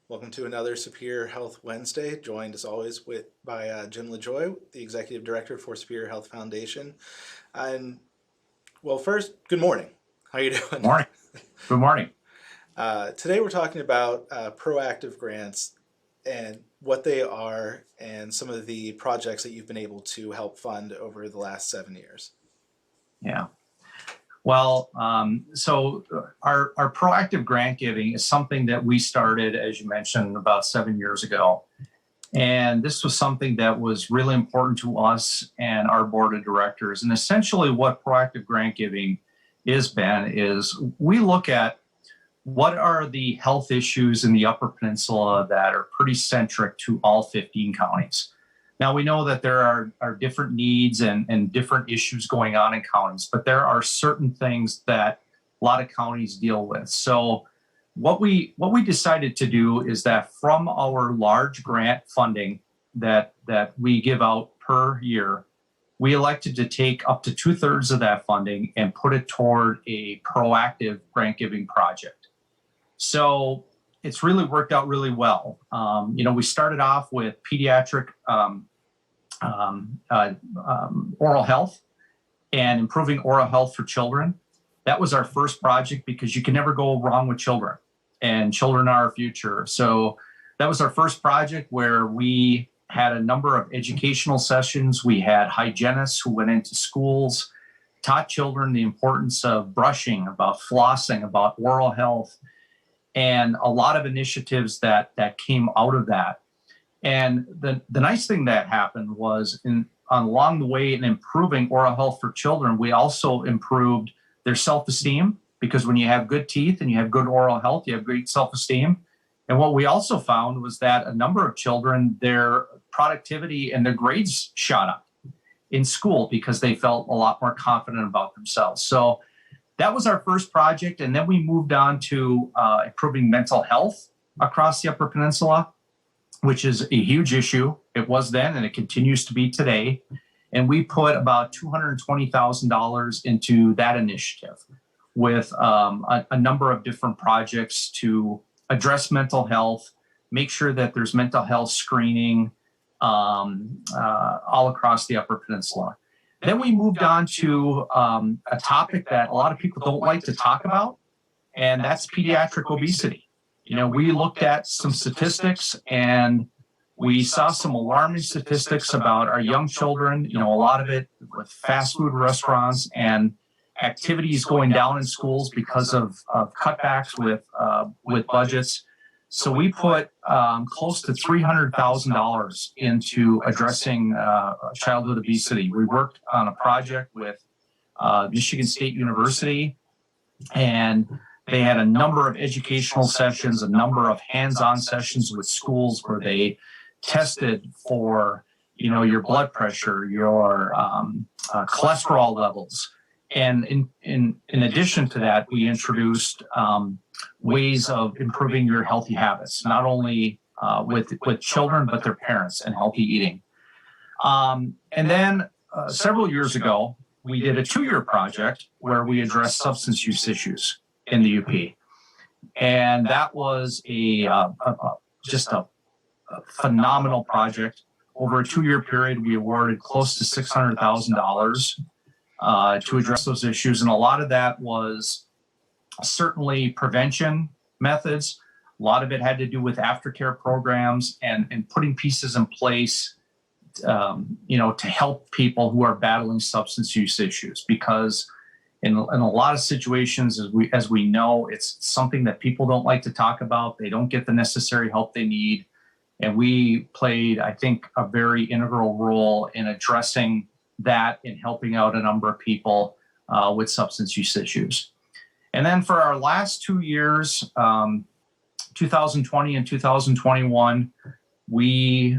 Welcome to another Superior Health Wednesday, joined as always by Jim LaJoy, the Executive Director for Superior Health Foundation. And well, first, good morning. How are you doing? Morning. Good morning. Today we're talking about proactive grants and what they are and some of the projects that you've been able to help fund over the last 7 years. Yeah. Well, so our proactive grant giving is something that we started, as you mentioned, about 7 years ago. And this was something that was really important to us and our board of directors. And essentially what proactive grant giving is, Ben, is we look at what are the health issues in the Upper Peninsula that are pretty centric to all 15 counties. Now, we know that there are different needs and different issues going on in counties, but there are certain things that a lot of counties deal with. So what we decided to do is that from our large grant funding that we give out per year, we elected to take up to 2/3 of that funding and put it toward a proactive grant giving project. So it's really worked out really well. We started off with pediatric oral health and improving oral health for children. That was our first project because you can never go wrong with children, and children are our future. So that was our first project where we had a number of educational sessions. We had hygienists who went into schools, taught children the importance of brushing, about flossing, about oral health, and a lot of initiatives that came out of that. And the nice thing that happened was along the way in improving oral health for children, we also improved their self-esteem, because when you have good teeth and you have good oral health, you have great self-esteem. And what we also found was that a number of children, their productivity and their grades shot up in school because they felt a lot more confident about themselves. So that was our first project. And then we moved on to improving mental health across the Upper Peninsula, which is a huge issue. It was then, and it continues to be today. And we put about $220,000 into that initiative with a number of different projects to address mental health, make sure that there's mental health screening all across the Upper Peninsula. Then we moved on to a topic that a lot of people don't like to talk about, and that's pediatric obesity. We looked at some statistics and we saw some alarming statistics about our young children, a lot of it with fast food restaurants and activities going down in schools because of cutbacks with budgets. So we put close to $300,000 into addressing childhood obesity. We worked on a project with Michigan State University, and they had a number of educational sessions, a number of hands-on sessions with schools where they tested for, your blood pressure, your cholesterol levels. And in addition to that, we introduced ways of improving your healthy habits, not only with children, but their parents, and healthy eating. And then several years ago, we did a 2-year project where we addressed substance use issues in the UP. And that was just a phenomenal project. Over a 2-year period, we awarded close to $600,000 to address those issues. And a lot of that was certainly prevention methods. A lot of it had to do with aftercare programs and putting pieces in place, to help people who are battling substance use issues. Because in a lot of situations, as we know, it's something that people don't like to talk about. They don't get the necessary help they need. And we played, I think, a very integral role in addressing that and helping out a number of people with substance use issues. And then for our last 2 years, 2020 and 2021, we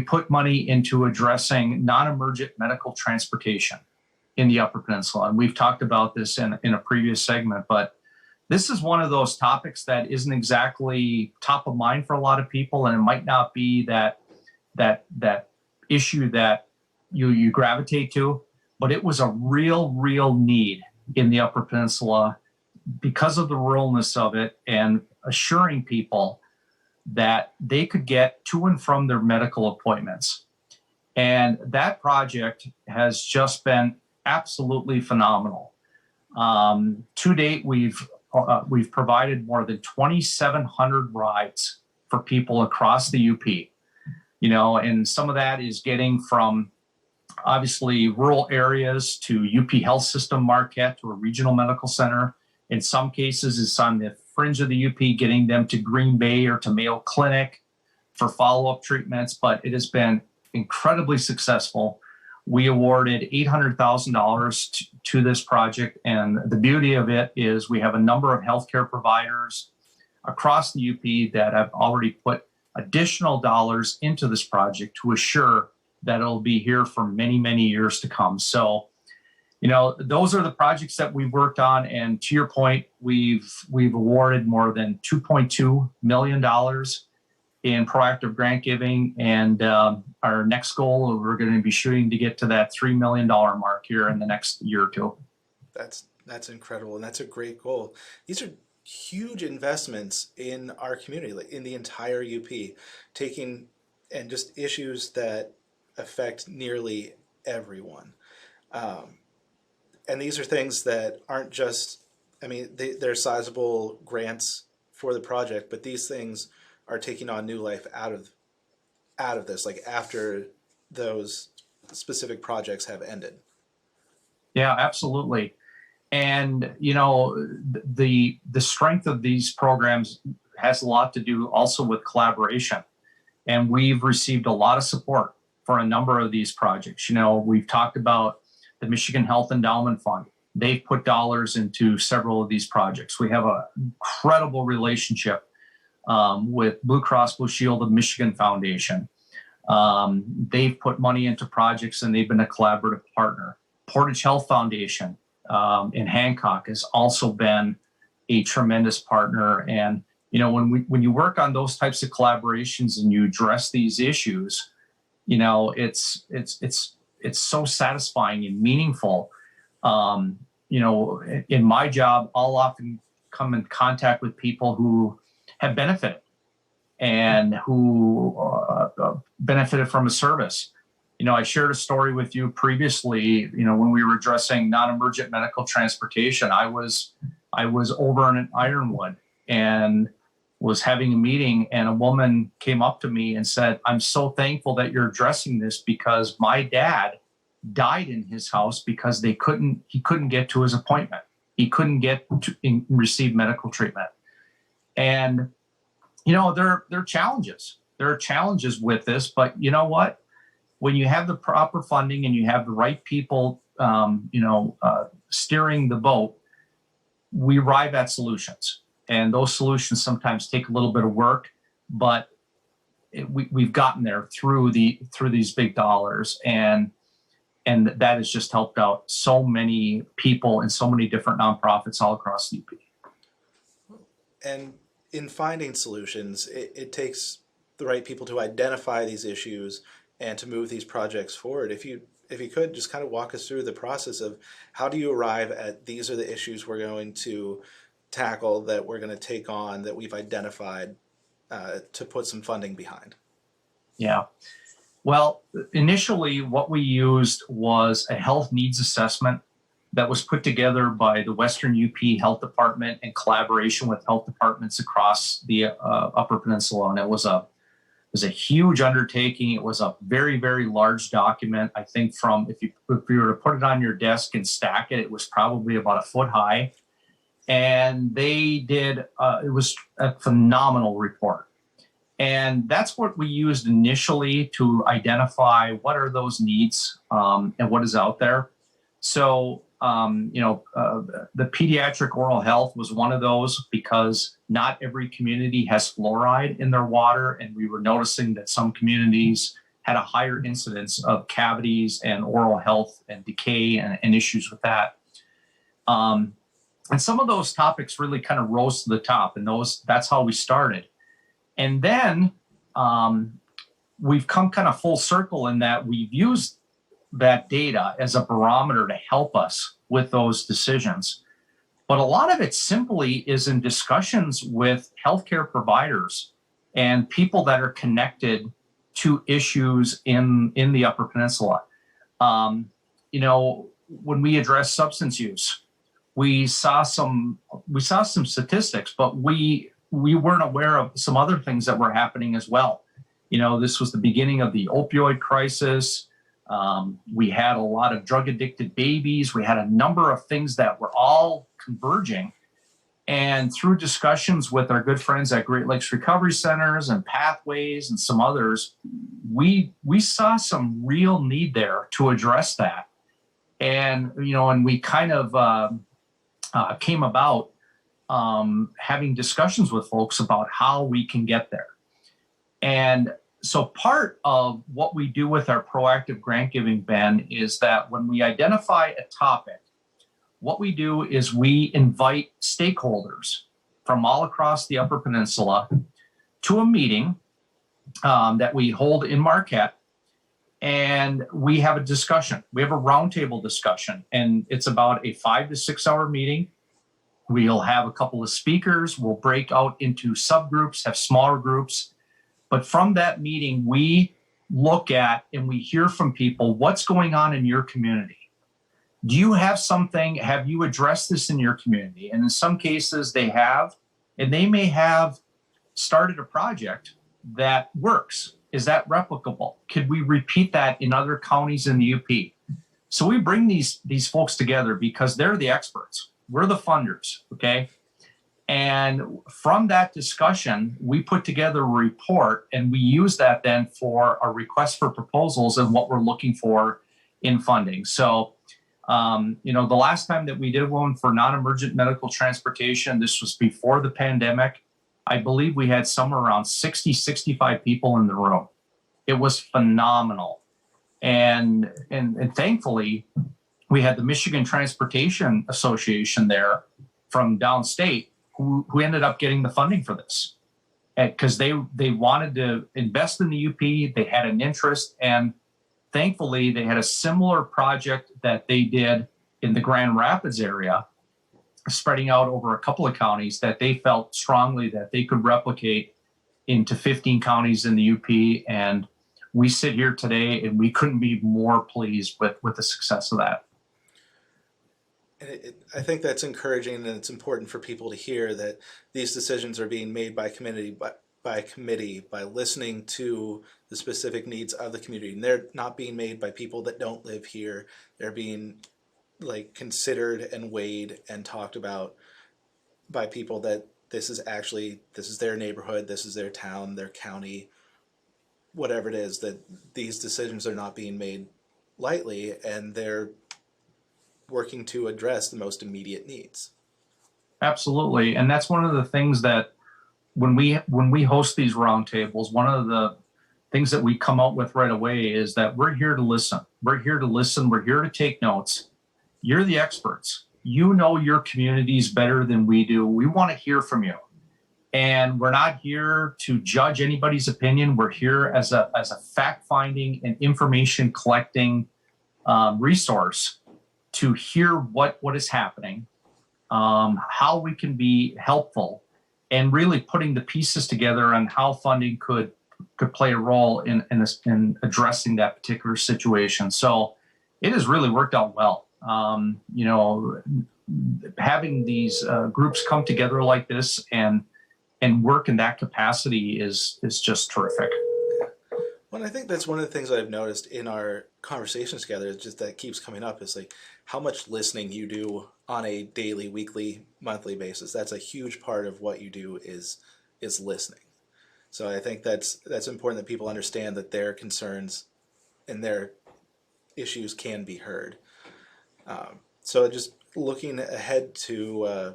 put money into addressing non-emergent medical transportation in the Upper Peninsula. And we've talked about this in a previous segment, but this is one of those topics that isn't exactly top of mind for a lot of people, and it might not be that issue that you gravitate to, but it was a real need in the Upper Peninsula because of the ruralness of it, and assuring people that they could get to and from their medical appointments. And that project has just been absolutely phenomenal. To date, we've provided more than 2,700 rides for people across the UP. And some of that is getting from obviously rural areas to UP Health System Marquette to a regional medical center. In some cases, it's on the fringe of the UP, getting them to Green Bay or to Mayo Clinic for follow-up treatments, but it has been incredibly successful. We awarded $800,000 to this project, and the beauty of it is we have a number of healthcare providers across the UP that have already put additional dollars into this project to assure that it'll be here for many, many years to come. So, those are the projects that we've worked on. And to your point, we've awarded more than $2.2 million in proactive grant giving. And our next goal, we're going to be shooting to get to that $3 million mark here in the next year or two. That's incredible. And that's a great goal. These are huge investments in our community, like in the entire UP, taking and just issues that affect nearly everyone. And these are things that aren't just, they're sizable grants for the project, but these things are taking on new life out of this, like after those specific projects have ended. Yeah, absolutely. And, the strength of these programs has a lot to do also with collaboration. And we've received a lot of support for a number of these projects. We've talked about the Michigan Health Endowment Fund. They've put dollars into several of these projects. We have an incredible relationship with Blue Cross Blue Shield of Michigan Foundation. They've put money into projects and they've been a collaborative partner. Portage Health Foundation in Hancock has also been a tremendous partner. And when you work on those types of collaborations and you address these issues, it's so satisfying and meaningful. In my job, I'll often come in contact with people who have benefited and who benefited from a service. I shared a story with you previously, when we were addressing non-emergent medical transportation. I was over in Ironwood and was having a meeting, and a woman came up to me and said, "I'm so thankful that you're addressing this because my dad died in his house because he couldn't get to his appointment. He couldn't get to receive medical treatment." And, there are challenges. There are challenges with this, but you know what? When you have the proper funding and you have the right people, steering the boat, we arrive at solutions. And those solutions sometimes take a little bit of work, but we've gotten there through these big dollars, and that has just helped out so many people and so many different nonprofits all across the UP. And in finding solutions, it takes the right people to identify these issues and to move these projects forward. If you could just kind of walk us through the process of how do you arrive at these are the issues we're going to tackle, that we're going to take on, that we've identified to put some funding behind. Yeah. Well, initially what we used was a health needs assessment that was put together by the Western UP Health Department in collaboration with health departments across the Upper Peninsula. And it was a huge undertaking. It was a very, very large document. I think if you were to put it on your desk and stack it, it was probably about a foot high. And they did, it was a phenomenal report. And that's what we used initially to identify what are those needs and what is out there. So, the pediatric oral health was one of those, because not every community has fluoride in their water. And we were noticing that some communities had a higher incidence of cavities and oral health and decay and issues with that. And some of those topics really kind of rose to the top, and that's how we started. And then we've come kind of full circle in that we've used that data as a barometer to help us with those decisions. But a lot of it simply is in discussions with healthcare providers and people that are connected to issues in the Upper Peninsula. When we address substance use, we saw some statistics, but we weren't aware of some other things that were happening as well. This was the beginning of the opioid crisis. We had a lot of drug addicted babies. We had a number of things that were all converging. And through discussions with our good friends at Great Lakes Recovery Centers and Pathways and some others, we saw some real need there to address that. And, and we kind of came about having discussions with folks about how we can get there. And so part of what we do with our proactive grant giving, Ben, is that when we identify a topic, what we do is we invite stakeholders from all across the Upper Peninsula to a meeting that we hold in Marquette, and we have a discussion. We have a roundtable discussion, and it's about a 5 to 6 hour meeting. We'll have a couple of speakers. We'll break out into subgroups, have smaller groups. But from that meeting, we look at and we hear from people, what's going on in your community? Do you have something? Have you addressed this in your community? And in some cases they have, and they may have started a project that works. Is that replicable? Could we repeat that in other counties in the UP? So we bring these folks together because they're the experts. We're the funders, okay? And from that discussion, we put together a report, and we use that then for a request for proposals and what we're looking for in funding. So, the last time that we did one for non-emergent medical transportation, this was before the pandemic. I believe we had somewhere around 60, 65 people in the room. It was phenomenal. And thankfully, we had the Michigan Transportation Association there from downstate who ended up getting the funding for this because they wanted to invest in the UP. They had an interest, and thankfully they had a similar project that they did in the Grand Rapids area, spreading out over a couple of counties that they felt strongly that they could replicate into 15 counties in the UP. And we sit here today and we couldn't be more pleased with the success of that. I think that's encouraging, and it's important for people to hear that these decisions are being made by committee by listening to the specific needs of the community. And they're not being made by people that don't live here. They're being considered and weighed and talked about by people that this is their neighborhood, this is their town, their county, whatever it is, that these decisions are not being made lightly, and they're working to address the most immediate needs. Absolutely. And that's one of the things that when we host these roundtables, one of the things that we come out with right away is that we're here to listen. We're here to listen. We're here to take notes. You're the experts. You know your communities better than we do. We want to hear from you. And we're not here to judge anybody's opinion. We're here as a fact-finding and information collecting resource to hear what is happening, how we can be helpful, and really putting the pieces together on how funding could play a role in addressing that particular situation. So it has really worked out well. Having these groups come together like this and work in that capacity is just terrific. Well, I think that's one of the things that I've noticed in our conversations together is just that keeps coming up is how much listening you do on a daily, weekly, monthly basis. That's a huge part of what you do is listening. So I think that's important that people understand that their concerns and their issues can be heard. So just looking ahead to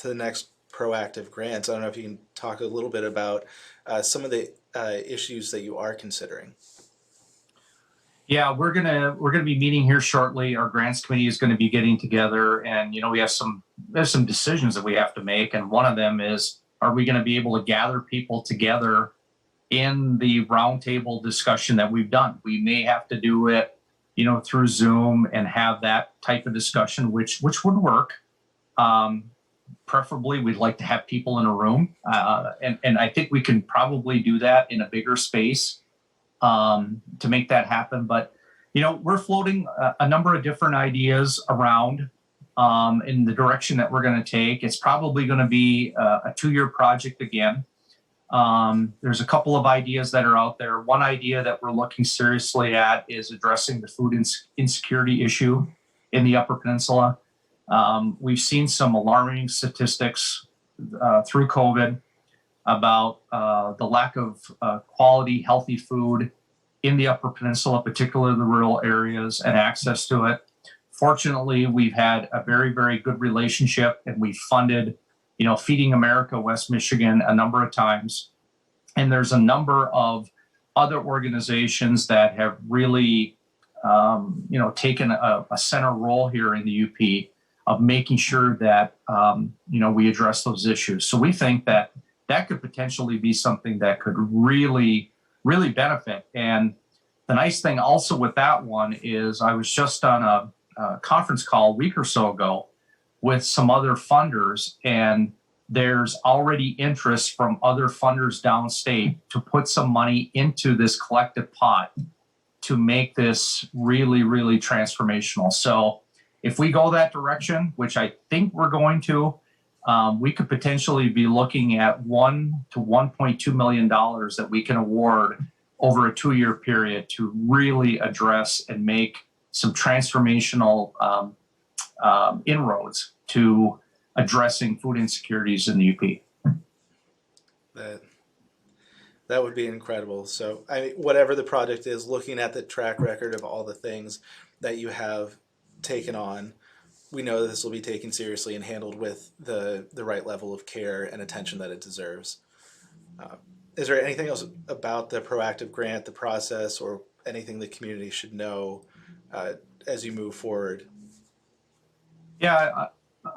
the next proactive grants, I don't know if you can talk a little bit about some of the issues that you are considering. Yeah, we're gonna be meeting here shortly. Our grants committee is going to be getting together, and we have some decisions that we have to make, and one of them is, are we going to be able to gather people together in the roundtable discussion that we've done? We may have to do it, through Zoom and have that type of discussion, which would work. preferably, we'd like to have people in a room, and I think we can probably do that in a bigger space to make that happen. But we're floating a number of different ideas around in the direction that we're going to take. It's probably going to be a 2-year project again. There's a couple of ideas that are out there. One idea that we're looking seriously at is addressing the food insecurity issue in the Upper Peninsula. We've seen some alarming statistics through COVID about the lack of quality, healthy food in the Upper Peninsula, particularly the rural areas, and access to it. Fortunately, we've had a very, very good relationship, and we've funded, Feeding America West Michigan a number of times. And there's a number of other organizations that have really, taken a center role here in the UP of making sure that, we address those issues. So we think that could potentially be something that could really, really benefit. And the nice thing also with that one is I was just on a conference call a week or so ago with some other funders, and there's already interest from other funders downstate to put some money into this collective pot to make this really, really transformational. So if we go that direction, which I think we're going to, we could potentially be looking at $1 to $1.2 million that we can award over a 2-year period to really address and make some transformational inroads to addressing food insecurities in the UP. That would be incredible. So, whatever the project is, looking at the track record of all the things that you have taken on, we know that this will be taken seriously and handled with the right level of care and attention that it deserves. Is there anything else about the proactive grant, the process, or anything the community should know as you move forward? Yeah,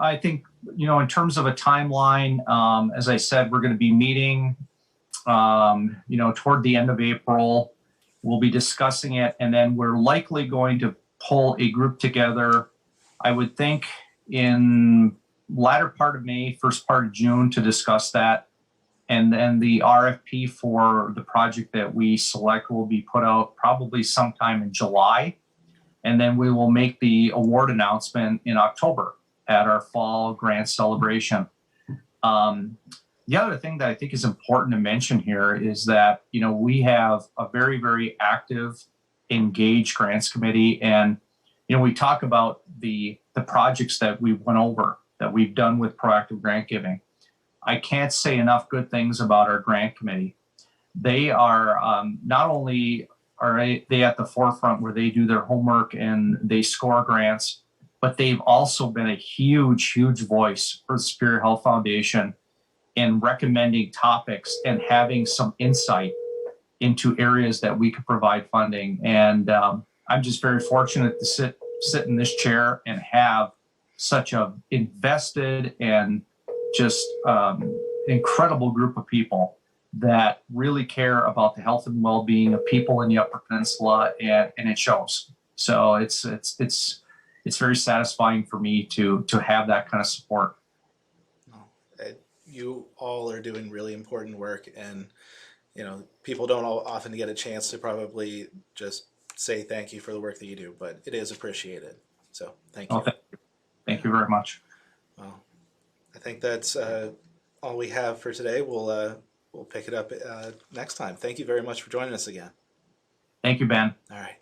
I think, in terms of a timeline, as I said, we're going to be meeting, toward the end of April. We'll be discussing it, and then we're likely going to pull a group together, I would think, in latter part of May, first part of June to discuss that. And then the RFP for the project that we select will be put out probably sometime in July. And then we will make the award announcement in October at our fall grant celebration. The other thing that I think is important to mention here is that, we have a very, very active, engaged grants committee. And, we talk about the projects that we went over, that we've done with proactive grant giving. I can't say enough good things about our grant committee. They are not only are they at the forefront where they do their homework and they score grants, but they've also been a huge, huge voice for the Superior Health Foundation in recommending topics and having some insight into areas that we could provide funding. And I'm just very fortunate to sit in this chair and have such a invested and just incredible group of people that really care about the health and well-being of people in the Upper Peninsula, and it shows. So it's very satisfying for me to have that kind of support. You all are doing really important work, and people don't often get a chance to probably just say thank you for the work that you do, but it is appreciated. So thank you. Thank you very much. Well, I think that's all we have for today. We'll pick it up next time. Thank you very much for joining us again. Thank you, Ben. All right.